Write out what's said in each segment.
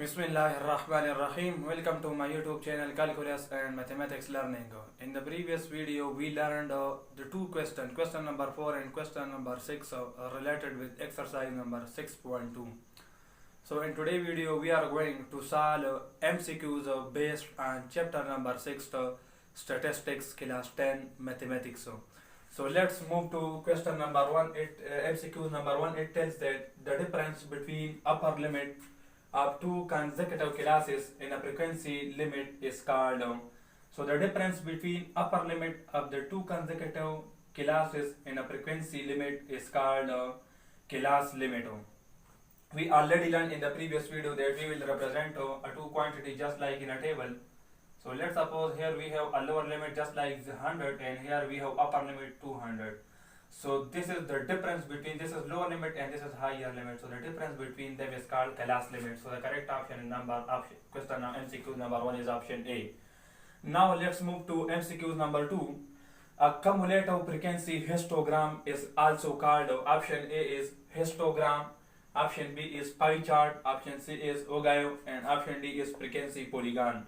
Bismillahirrahmanirrahim. Welcome to my YouTube channel Calculus and Mathematics Learning. In the previous video, we learned the two questions, question number 4 and question number 6 related with exercise number 6.2. So in today's video, we are going to solve MCQs based on chapter number 6, Statistics, class 10, Mathematics. So let's move to question number 1. MCQ number 1, it tells that the difference between upper limit of two consecutive classes in a frequency limit is called. So the difference between upper limit of the two consecutive classes in a frequency limit is called class limit. We already learned in the previous video that we will represent a two quantity just like in a table. So let's suppose here we have a lower limit just like 100 and here we have upper limit 200. So this is the difference between, this is lower limit and this is higher limit. So the difference between them is called class limit. So the correct option in question MCQ number 1 is option A. Now let's move to MCQ number 2. A cumulative frequency histogram is also called. Option A is histogram, option B is pie chart, option C is ogive, and option D is frequency polygon.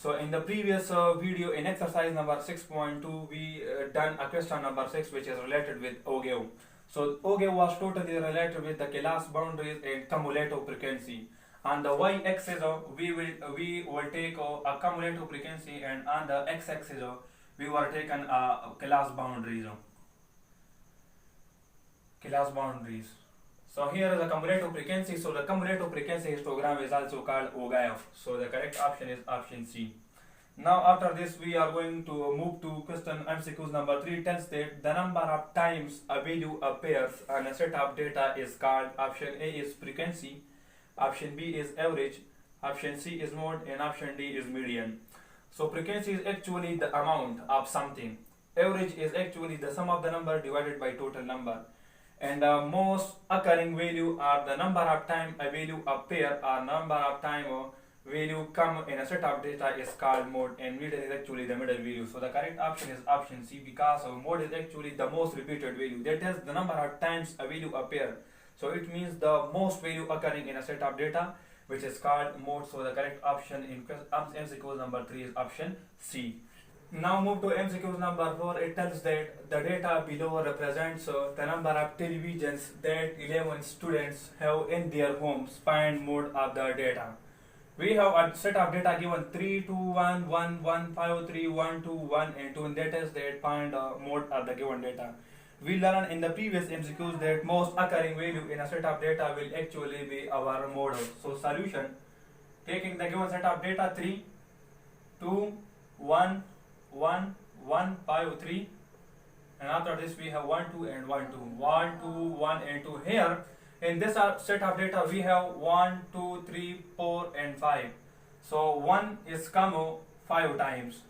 So in the previous video in exercise number 6.2 we done a question number 6 which is related with ogive. So ogive was totally related with the class boundaries and cumulative frequency. On the y-axis we will take a cumulative frequency, and on the x-axis we were taken class boundaries. So here is the cumulative frequency. So the cumulative frequency histogram is also called ogive. So the correct option is option C. Now after this we are going to move to question MCQ number 3. Tells that the number of times a value appears on a set of data is called. Option A is frequency, option B is average, option C is mode, and option D is median. So frequency is actually the amount of something. Average is actually the sum of the number divided by total number. And the most occurring value are the number of time a value appear or number of time a value come in a set of data is called mode, and median is actually the middle value. So the correct option is option C, because mode is actually the most repeated value. That is the number of times a value appear. So it means the most value occurring in a set of data, which is called mode. So the correct option in MCQ number 3 is option C. Now move to MCQ number 4. It tells that the data below represents the number of televisions that 11 students have in their homes. Find mode of the data. We have a set of data given 3, 2, 1, 1, 1, 5, 3, 1, 2, 1 and 2. And that is that find mode of the given data. We learned in the previous MCQs that most occurring value in a set of data will actually be our mode. So solution, taking the given set of data 3, 2, 1, 1, 1, 5, 3, and after this we have 1, 2 and 1, 2, 1, 2, 1 and 2. Here in this set of data we have 1, 2, 3, 4 and 5. So 1 is come 5 times.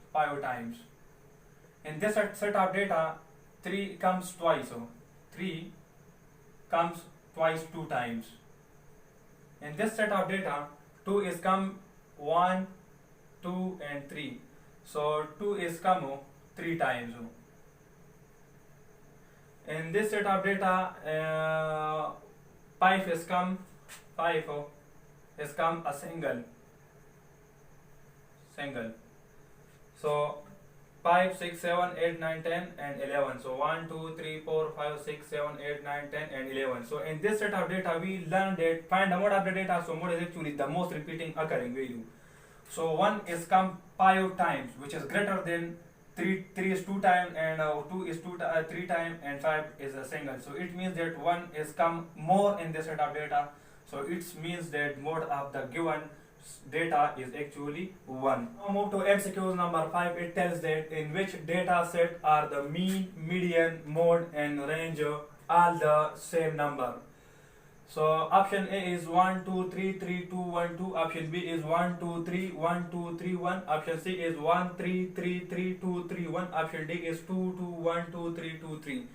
In this set of data 3 comes twice, so 3 comes twice 2 times. In this set of data 2 is come 1, 2 and 3. So 2 is come 3 times. In this set of data 5 is come a single. So 5, 6, 7, 8, 9, 10 and 11. So 1, 2, 3, 4, 5, 6, 7, 8, 9, 10 and 11. So in this set of data we learned that find the mode of the data. So mode is actually the most repeating occurring value. So 1 is come 5 times, which is greater than 3 is 2 times, and 2 is 3 times, and 5 is a single. So it means that 1 is come more in this set of data. So it means that mode of the given data is actually 1. Now move to MCQ number 5. It tells that in which data set are the mean, median, mode and range all the same number. So option A is 1, 2, 3, 3, 2, 1, 2. Option B is 1, 2, 3, 1, 2, 3, 1. Option C is 1, 3, 3, 3, 2, 3, 1. Option D is 2, 2, 1, 2, 3, 2, 3.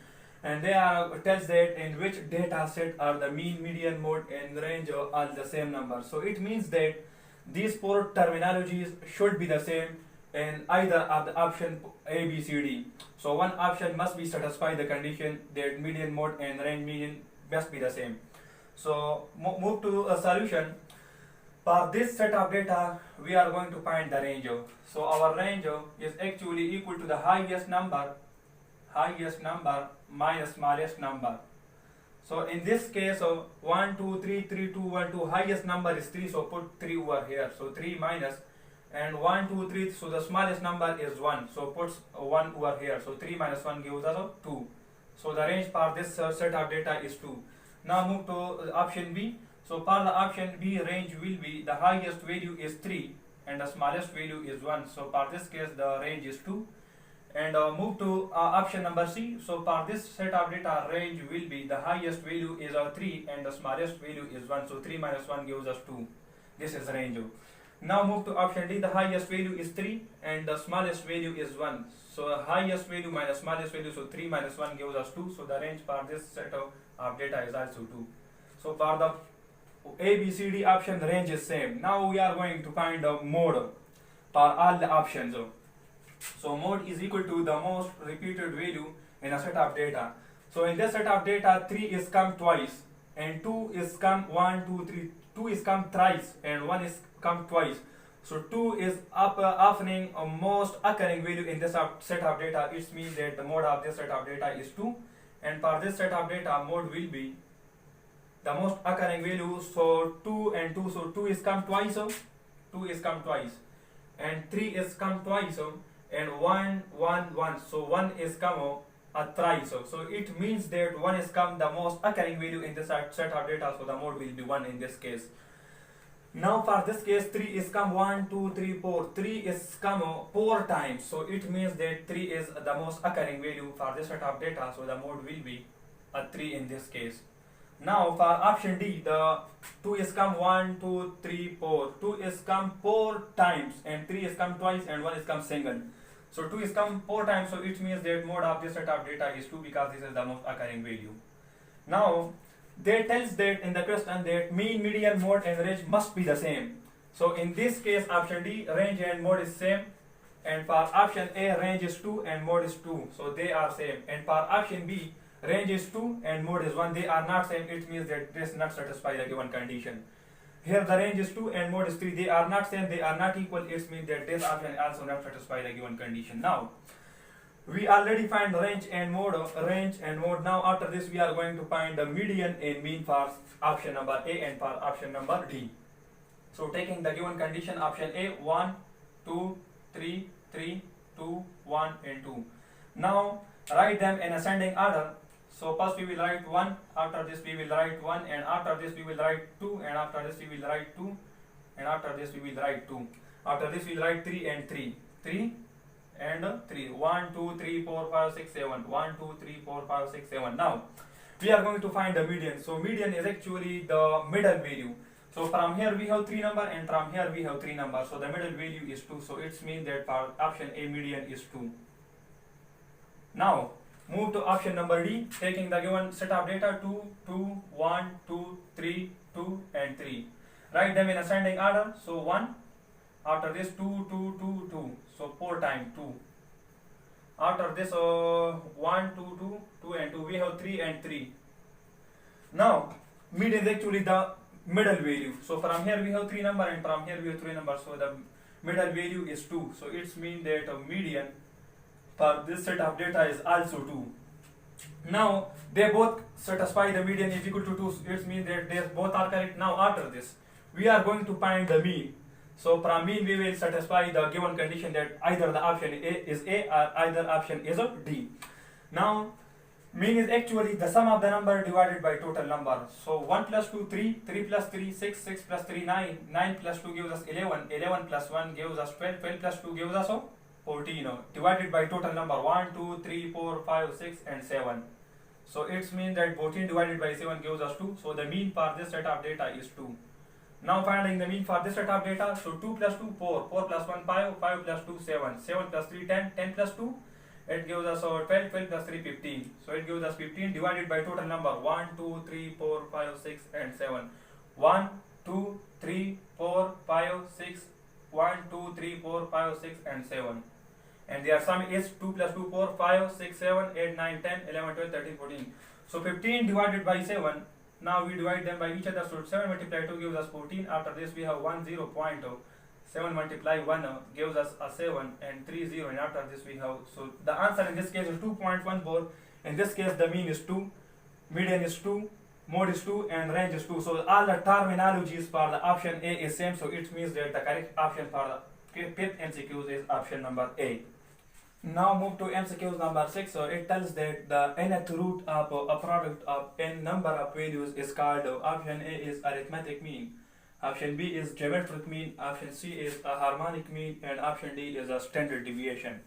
And they tells that in which data set are the mean, median, mode and range all the same number. So it means that these 4 terminologies should be the same in either of the option A, B, C, D. So one option must be satisfy the condition that median, mode and range median must be the same. So move to a solution. For this set of data, we are going to find the range. So our range is actually equal to the highest number minus smallest number. So in this case, 1, 2, 3, 3, 2, 1, 2, highest number is 3, so put 3 over here. So 3 minus, and 1, 2, 3, so the smallest number is 1, so put 1 over here. So 3 minus 1 gives us 2. So the range for this set of data is 2. Now move to option B. So for the option B, range will be the highest value is 3 and the smallest value is 1. So for this case, the range is 2. And move to option number C. So for this set of data, range will be the highest value is 3 and the smallest value is 1. So 3 minus 1 gives us 2. This is range. Now move to option D. The highest value is 3 and the smallest value is 1. So highest value minus smallest value. So 3 minus 1 gives us 2. So the range for this set of data is also 2. So for the A, B, C, D option, the range is same. Now we are going to find the mode for all the options. So mode is equal to the most repeated value in a set of data. So in this set of data, 3 is come twice and 2 is come 1, 2, 3. 2 is come thrice and 1 is come twice. So 2 is often a most occurring value in this set of data. It means that the mode of this set of data is 2. And for this set of data, mode will be the most occurring value. So 2 and 2. So 2 is come twice. 2 is come twice. And 3 is come twice. And 1, 1, 1. So 1 is come thrice. So it means that 1 is come the most occurring value in this set of data. So the mode will be 1 in this case. Now for this case, 3 is come 1, 2, 3, 4. 3 is come 4 times. So it means that 3 is the most occurring value for this set of data. So the mode will be 3 in this case. Now for option D, the 2 is come 1, 2, 3, 4. 2 is come 4 times and 3 is come twice and 1 is come single. So 2 is come 4 times. So it means that mode of this set of data is 2 because this is the most occurring value. Now they tells that in the question that mean, median, mode and range must be the same. So in this case, option D, range and mode is same, and for option A, range is 2 and mode is 2, so they are same. And for option B, range is 2 and mode is 1, they are not same. It means that this not satisfy the given condition. Here the range is 2 and mode is 3, they are not same, they are not equal. It means that this option also not satisfy the given condition. Now we already find range and mode. Now after this, we are going to find the median and mean for option number A and for option number D. So taking the given condition, option A, 1, 2, 3, 3, 2, 1 and 2. Now write them in ascending order. So first we will write 1, after this we will write 1, and after this we will write 2, and after this we will write 2, and after this we will write 2. After this we will write 3 and 3. 3 and 3. 1, 2, 3, 4, 5, 6, 7. 1, 2, 3, 4, 5, 6, 7. Now we are going to find the median. So median is actually the middle value. So from here we have 3 numbers and from here we have 3 numbers. So the middle value is 2. So it means that for option A, median is 2. Now move to option number D, taking the given set of data 2, 2, 1, 2, 3, 2 and 3. Write them in ascending order. So 1, after this 2, 2, 2, 2. So 4 times 2. After this 1, 2, 2, 2 and 2. We have 3 and 3. Now median is actually the middle value. So from here we have 3 numbers and from here we have 3 numbers. So the middle value is 2. So it means that median for this set of data is also 2. Now they both satisfy the median is equal to 2. It means that they both are correct. Now after this, we are going to find the mean. So from mean we will satisfy the given condition that either the option A is A or either option is D. Now mean is actually the sum of the number divided by total number. So 1 plus 2, 3, 3 plus 3, 6, 6 plus 3, 9, 9 plus 2 gives us 11, 11 plus 1 gives us 12, 12 plus 2 gives us 14, divided by total number 1, 2, 3, 4, 5, 6 and 7. So it means that 14 divided by 7 gives us 2. So the mean for this set of data is 2. Now finding the mean for this set of data. So 2 plus 2, 4, 4 plus 1, 5, 5 plus 2, 7, 7 plus 3, 10, 10 plus 2, it gives us 12, 12 plus 3, 15. So it gives us 15 divided by total number 1, 2, 3, 4, 5, 6 and 7. 1, 2, 3, 4, 5, 6, 1, 2, 3, 4, 5, 6 and 7. And their sum is 2 plus 2, 4, 5, 6, 7, 8, 9, 10, 11, 12, 13, 14. So 15 divided by 7. Now we divide them by each other, so 7 multiplied 2 gives us 14. After this we have 1 0 point. 7 multiplied 1 gives us a 7 and 3 0, and after this we have, so the answer in this case is 2.14. In this case the mean is 2, median is 2, mode is 2, and range is 2. So all the terminologies for the option A is same, so it means that the correct option for the fifth MCQs is option number A. Now move to MCQs number 6. So it tells that the nth root of a product of n number of values is called, option A is arithmetic mean, option B is geometric mean, option C is a harmonic mean, and option D is a standard deviation.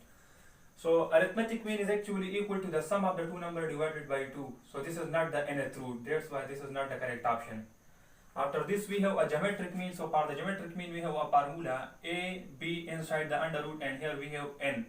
So arithmetic mean is actually equal to the sum of the two numbers divided by 2. So this is not the nth root, that's why this is not the correct option. After this we have a geometric mean. So for the geometric mean we have a formula a, b inside the under root, and here we have n.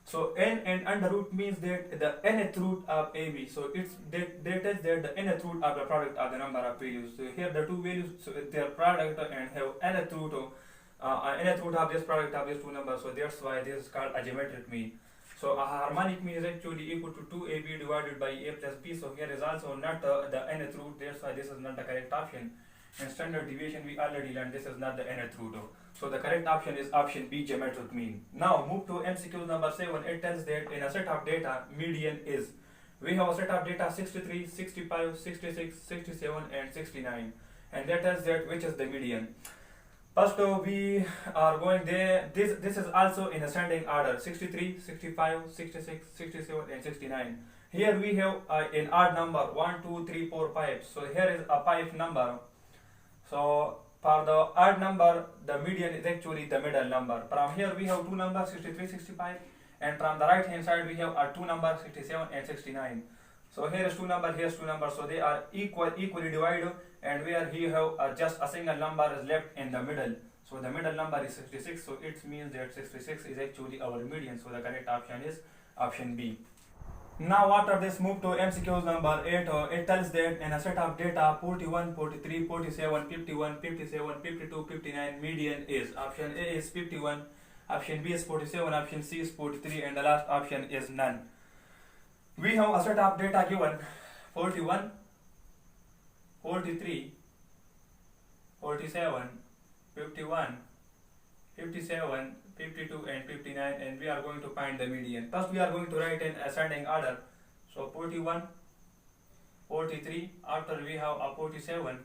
So n and under root means that the nth root of ab. So it's that is that the nth root of the product of the number of values. So here the two values, so their product and have nth root of this product of these two numbers. So that's why this is called a geometric mean. So a harmonic mean is actually equal to 2ab divided by a plus b. So here is also not the nth root, that's why this is not the correct option. And standard deviation we already learned, this is not the nth root. So the correct option is option B, geometric mean. Now move to MCQ number 7. It tells that in a set of data, median is. We have a set of data 63, 65, 66, 67 and 69. And that tells that which is the median. First we are going there, this is also in ascending order, 63, 65, 66, 67 and 69. Here we have an odd number, 1, 2, 3, 4, 5. So here is a 5 number. So for the odd number, the median is actually the middle number. From here we have two numbers, 63, 65, and from the right hand side we have two numbers, 67 and 69. So here is two numbers, here is two numbers, so they are equally divided, and where here have just a single number is left in the middle. So the middle number is 66, so it means that 66 is actually our median. So the correct option is option B. Now after this move to MCQs number 8. It tells that in a set of data 41, 43, 47, 51, 57, 52, 59, median is. Option A is 51, option B is 47, option C is 43, and the last option is none. We have a set of data given 41, 43, 47, 51, 57, 52 and 59, and we are going to find the median. First we are going to write in ascending order. So 41, 43, after we have a 47,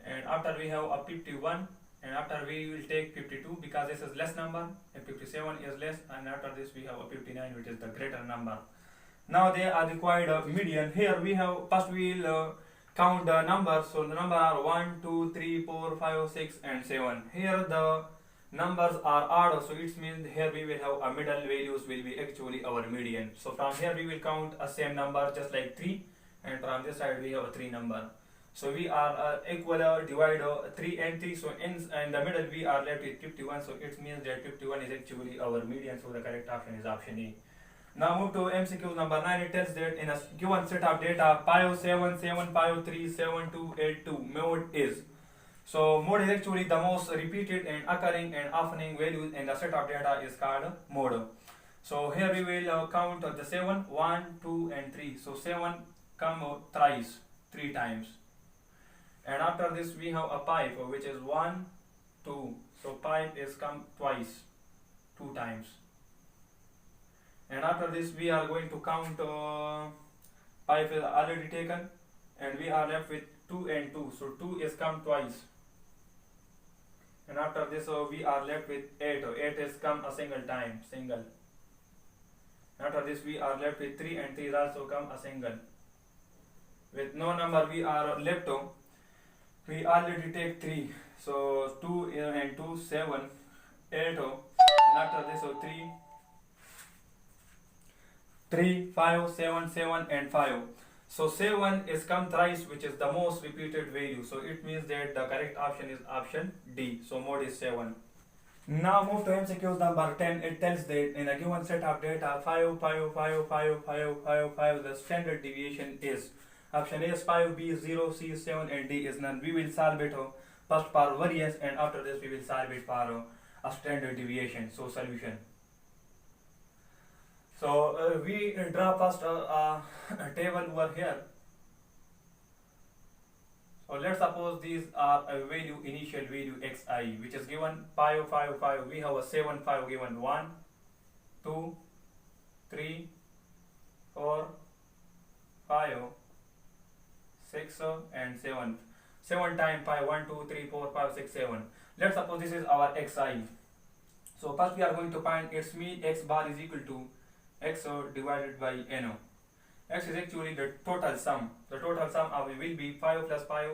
and after we have a 51, and after we will take 52 because this is less number and 57 is less, and after this we have a 59 which is the greater number. Now they are required median. Here we have, first we will count the numbers. So the numbers are 1, 2, 3, 4, 5, 6 and 7. Here the numbers are odd, so it means here we will have a middle values will be actually our median. So from here we will count a same number just like 3, and from this side we have a 3 number. So we are equal divide 3 and 3, so in the middle we are left with 51, so it means that 51 is actually our median, so the correct option is option E. Now move to MCQ number 9. It tells that in a given set of data 5, 7, 7, 5, 3, 7, 2, 8, 2, mode is. So mode is actually the most repeated and occurring and oftening values in the set of data is called mode. So here we will count the 7, 1, 2 and 3. So 7 come thrice, 3 times. And after this we have a 5 which is 1, 2. So 5 is come twice, 2 times. And after this we are going to count 5 is already taken, and we are left with 2 and 2. So 2 is come twice. And after this we are left with 8. 8 is come a single time, single. After this we are left with 3, and 3 is also come a single. With no number we are left, we already take 3. So 2 and 2, 7, 8. And after this 3, 5, 7, 7 and 5. So 7 is come thrice, which is the most repeated value. So it means that the correct option is option D. So mode is 7. Now move to MCQ number 10. It tells that in a given set of data 5, 5, 5, 5, 5, 5, 5, the standard deviation is. Option A is 5, B is 0, C is 7 and D is none. We will solve it first for variance, and after this we will solve it for a standard deviation. So solution. So we draw first a table over here. Or let's suppose these are a value, initial value xi, which is given 5, 5, 5. We have a 7, 5 given 1, 2, 3, 4, 5, 6, and 7. 7 times 5, 1, 2, 3, 4, 5, 6, 7. Let's suppose this is our xi. So first we are going to find its mean. X bar is equal to x divided by n. X is actually the total sum. The total sum of it will be 5 plus 5,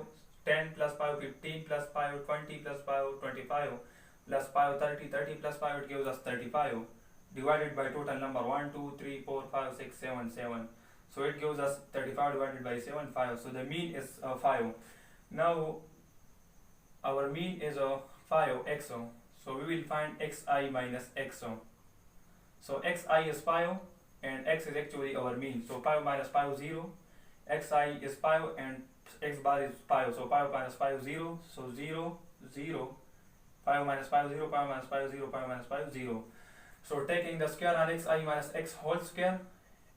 10 plus 5, 15 plus 5, 20 plus 5, 25 plus 5, 30, 30 plus 5, it gives us 35, divided by total number 1, 2, 3, 4, 5, 6, 7, 7. So it gives us 35 divided by 7, 5. So the mean is 5. Now our mean is 5 x. So we will find xi minus x. So xi is 5 and x is actually our mean. So 5 minus 5 0. Xi is 5 and x bar is 5. So 5 minus 5 0. So 0 0. 5 minus 5 0. 5 minus 5 0. 5 minus 5 0. So taking the square on xi minus x whole square.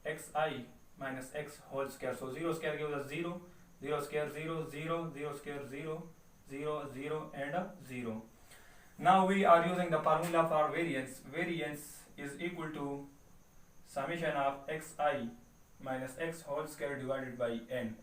Xi minus x whole square. So 0 square gives us 0. 0 square 0. 0. 0 square 0. 0 0 and 0. Now we are using the formula for variance. Variance is equal to summation of xi minus x whole square divided by n.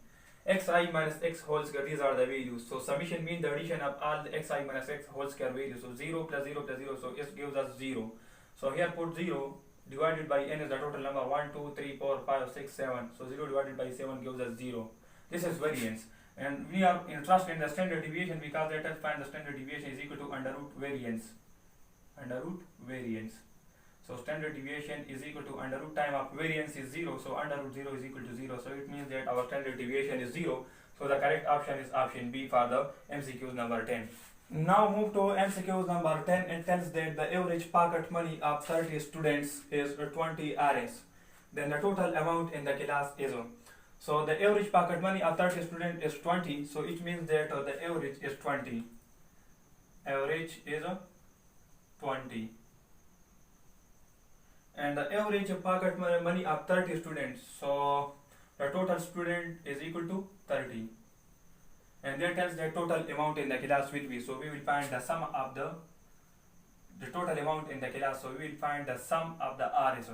Xi minus x whole square, these are the values. So summation means the addition of all the xi minus x whole square values. So 0 plus 0 plus 0, so it gives us 0. So here put 0 divided by n is the total number 1, 2, 3, 4, 5, 6, 7. So 0 divided by 7 gives us 0. This is variance. And we are interested in the standard deviation because let us find the standard deviation is equal to under root variance. Under root variance. So standard deviation is equal to under root time of variance is 0. So under root 0 is equal to 0. So it means that our standard deviation is 0. So the correct option is option B for the MCQs number 10. Now move to MCQs number 10. It tells that the average pocket money of 30 students is 20 Rs. Then the total amount in the class is. So the average pocket money of 30 students is 20. So it means that the average is 20. Average is 20. And the average pocket money of 30 students. So the total student is equal to 30. And that tells the total amount in the class will be. So we will find the sum of the total amount in the class. So we will find the sum of the Rs.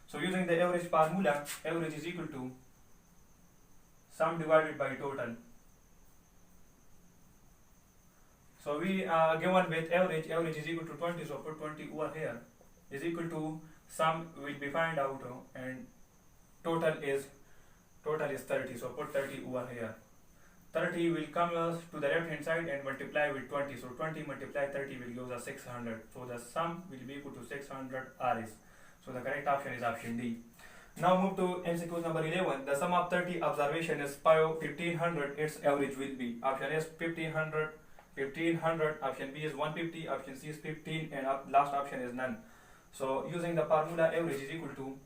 So using the average formula, average is equal to sum divided by total. So we are given with average is equal to 20, so put 20 over here, is equal to sum will be find out and total is 30, so put 30 over here. 30 will come to the left hand side and multiply with 20, so 20 multiply 30 will give us 600, so the sum will be equal to 600 Rs. So the correct option is option D. Now move to MCQ number 11. The sum of 30 observation is 1500. Its average will be. Option A is 1500. 1500. Option B is 150. Option C is 15. And last option is none. So using the formula, average is equal to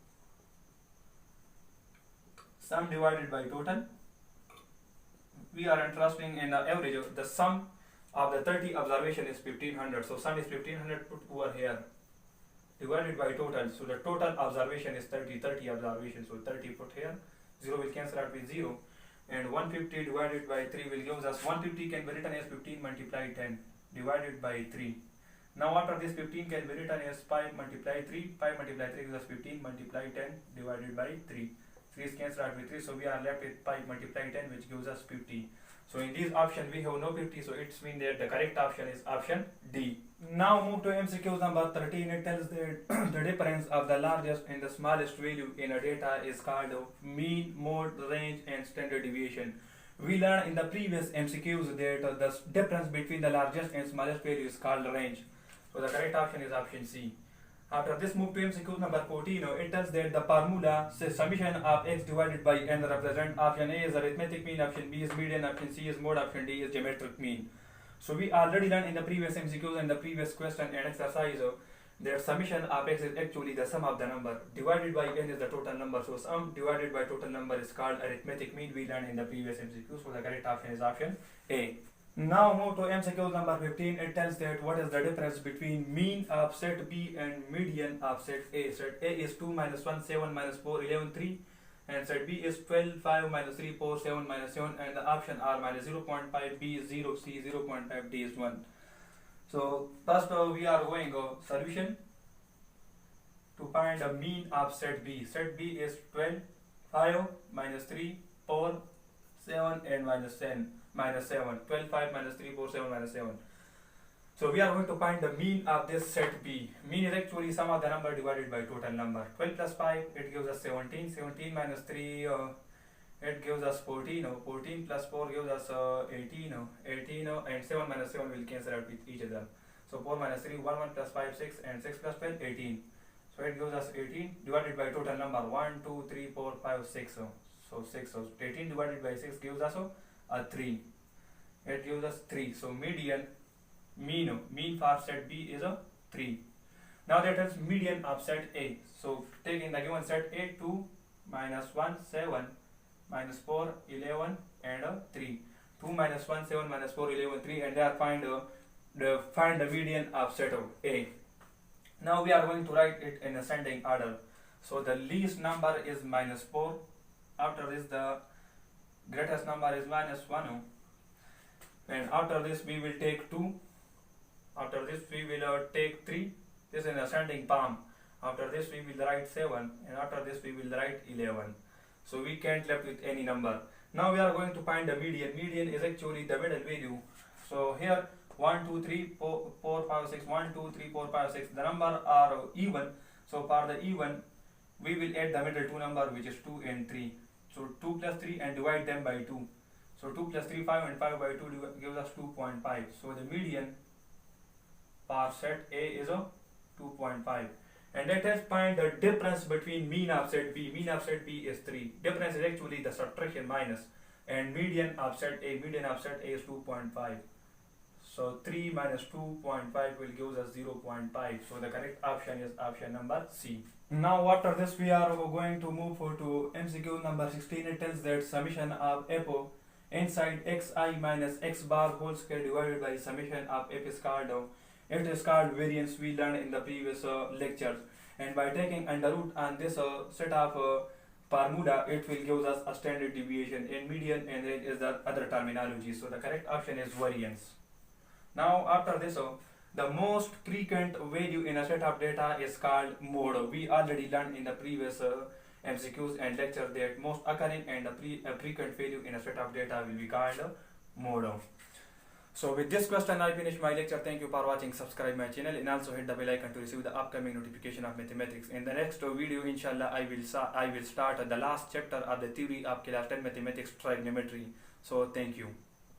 sum divided by total. We are interested in the average. The sum of the 30 observation is 1500. So sum is 1500 put over here. Divided by total, so the total observation is 30 observations, so 30 put here, 0 will cancel out with 0, and 150 divided by 3 will give us 150 can be written as 15 multiplied 10 divided by 3. Now after this 15 can be written as 5 multiplied 3, 5 multiplied 3 gives us 15 multiplied 10 divided by 3. 3 is cancelled out with 3, so we are left with 5 multiplied 10 which gives us 50. So in this option we have no 50, so it means that the correct option is option D. Now move to MCQ number 13. It tells that the difference of the largest and the smallest value in a data is called mean, mode, range and standard deviation. We learned in the previous MCQs that the difference between the largest and smallest value is called range. So the correct option is option C. After this move to MCQ number 14, it tells that the formula says summation of x divided by n represent option A is arithmetic mean, option B is median, option C is mode, option D is geometric mean. So we already learned in the previous MCQs and the previous question and exercise that summation of x is actually the sum of the number divided by n is the total number. So sum divided by total number is called arithmetic mean. We learned in the previous MCQ. So the correct option is option A. Now move to MCQ number 15. It tells that what is the difference between mean of set B and median of set A. Set A is 2 minus 1, 7 minus 4, 11, 3. and set B is 12, 5, minus 3, 4, 7, minus 7, and the option R minus 0.5, B is 0, C 0.5, D is 1. So first we are going solution to find the mean of set B. Set B is 12, 5, minus 3, 4, 7, and minus 10, minus 7. 12, 5, minus 3, 4, 7, minus 7. So we are going to find the mean of this set B. Mean is actually sum of the number divided by total number. 12 plus 5, it gives us 17. 17 minus 3, it gives us 14. 14 plus 4 gives us 18. 18 and 7 minus 7 will cancel out with each other. So 4 minus 3, 1, 1 plus 5, 6, and 6 plus 12, 18. So it gives us 18 divided by total number 1, 2, 3, 4, 5, 6. So 6. So 18 divided by 6 gives us a 3. It gives us 3. So mean for set B is a 3. Now that is median of set A. So taking the given set A, 2, minus 1, 7, minus 4, 11, and 3. 2 minus 1, 7, minus 4, 11, 3, and there find the median of set A. Now we are going to write it in ascending order. So the least number is minus 4. After this the greatest number is minus 1. And after this we will take 2. After this we will take 3. This is in ascending palm. After this we will write 7, and after this we will write 11. So we can't left with any number. Now we are going to find the median. Median is actually the middle value. So here 1, 2, 3, 4, 5, 6, 1, 2, 3, 4, 5, 6. The number are even. So for the even, we will add the middle two number, which is 2 and 3. So 2 plus 3 and divide them by 2. So 2 plus 3, 5, and 5 by 2 gives us 2.5. So the median for set A is a 2.5. And let us find the difference between mean of set B. Mean of set B is 3. Difference is actually the subtraction minus. And median of set A is 2.5. So 3 minus 2.5 will give us 0.5. So the correct option is option number C. Now after this we are going to move to MCQ number 16. It tells that summation of f inside xi minus x bar whole square divided by summation of f is called it is called variance. We learned in the previous lectures, and by taking under root on this set of formula, it will give us a standard deviation, and median and range is the other terminology. So the correct option is variance. Now after this the most frequent value in a set of data is called mode. We already learned in the previous MCQs and lecture that most occurring and a frequent value in a set of data will be called mode. So with this question I finish my lecture. Thank you for watching. Subscribe my channel and also hit the bell icon to receive the upcoming notification of mathematics. In the next video, inshallah, I will start the last chapter of the theory of class 10 mathematics trigonometry. So thank you.